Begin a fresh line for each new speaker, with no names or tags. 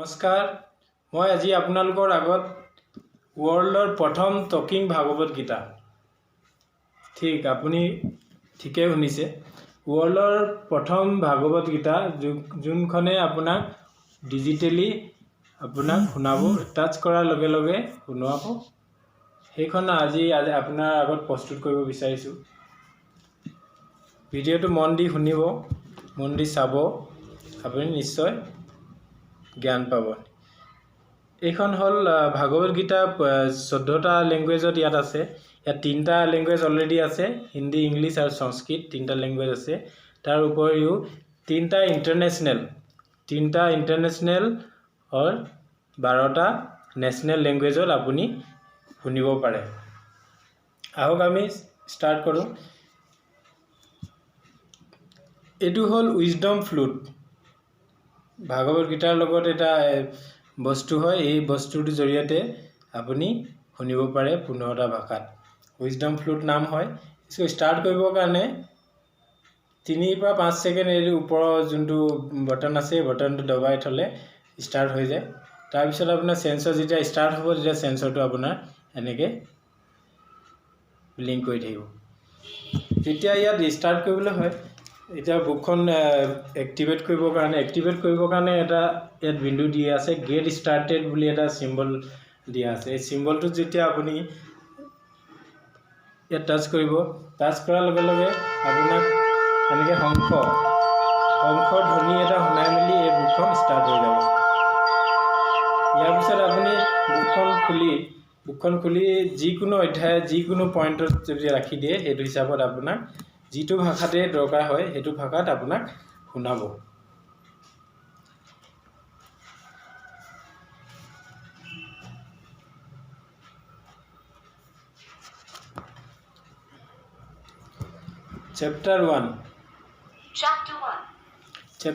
নমস্কাৰ, মই আজি আপোনালোকৰ আগত ৱৰ্ল্ডৰ প্ৰথম টকিং ভাগৱত গীতা। ঠিক, আপুনি ঠিকেই শুনিছে। ৱৰ্ল্ডৰ প্ৰথম ভাগৱত গীতা যোনখনে আপোনাক ডিজিটেলি শুনাব, টাচ কৰাৰ লগে লগে শুনাব। সেইখন আজি আপোনাৰ আগত প্ৰস্তুত কৰিব বিচাৰিছোঁ। ভিডিঅ'টো মন দি শুনিব, মন দি চাব, আপুনি নিশ্চয় জ্ঞান পাব। এইখন হ'ল ভাগৱত গীতা। 14টা লেংগুৱেজত ইয়াত আছে। ইয়াত 3টা লেংগুৱেজ অলৰেডি আছে, হিন্দী, ইংলিছ আৰু সংস্কৃত। 3টা লেংগুৱেজ আছে। তাৰ উপৰিও 3টা ইণ্টাৰনেশ্যনেল আৰু 12টা নেশ্যনেল লেংগুৱেজত আপুনি শুনিব পাৰে। আহক আমি ষ্টাৰ্ট কৰোঁ। এইটো হ'ল উইজডম ফ্লুট। ভাগৱত গীতাৰ লগত এটা বস্তু হয়। এই বস্তুটোৰ জৰিয়তে আপুনি শুনিব পাৰে 15টা ভাষাত। উইজডম ফ্লুট নাম হয়। ষ্টাৰ্ট কৰিবৰ কাৰণে 3 পৰা 5 ছেকেণ্ড এই ওপৰৰ যোনটো বটন আছে, এই বটনটো দবাই থ'লে ষ্টাৰ্ট হৈ যায়। তাৰপিছত আপোনাৰ চেঞ্চৰ যেতিয়া ষ্টাৰ্ট হ'ব, তেতিয়া চেঞ্চৰটো আপোনাৰ এনেকৈ ব্লিংক কৰি থাকিব। যেতিয়া ইয়াত ষ্টাৰ্ট কৰিবলৈ হয়, এতিয়া বুকখন এক্টিভেট কৰিবৰ কাৰণে এটা ইয়াত বিন্দু দিয়া আছে, গেট ষ্টাৰ্টেড বুলি এটা চিম্বল দিয়া আছে। এই চিম্বলটোত যেতিয়া আপুনি ইয়াত টাচ কৰিব, টাচ কৰাৰ লগে লগে আপোনাক এনেকৈ শংখৰ ধ্বনি এটা শুনাই মেলি এই বুকখন ষ্টাৰ্ট হৈ যাব। ইয়াৰ পিছত আপুনি বুকখন খুলি যিকোনো অধ্যায়, যিকোনো পইণ্টত যদি ৰাখি দিয়ে, সেইটো হিচাপত আপোনাক যিটো ভাষাতে দৰকাৰ হয় সেইটো ভাষাত আপোনাক শুনাব। Chapter 1.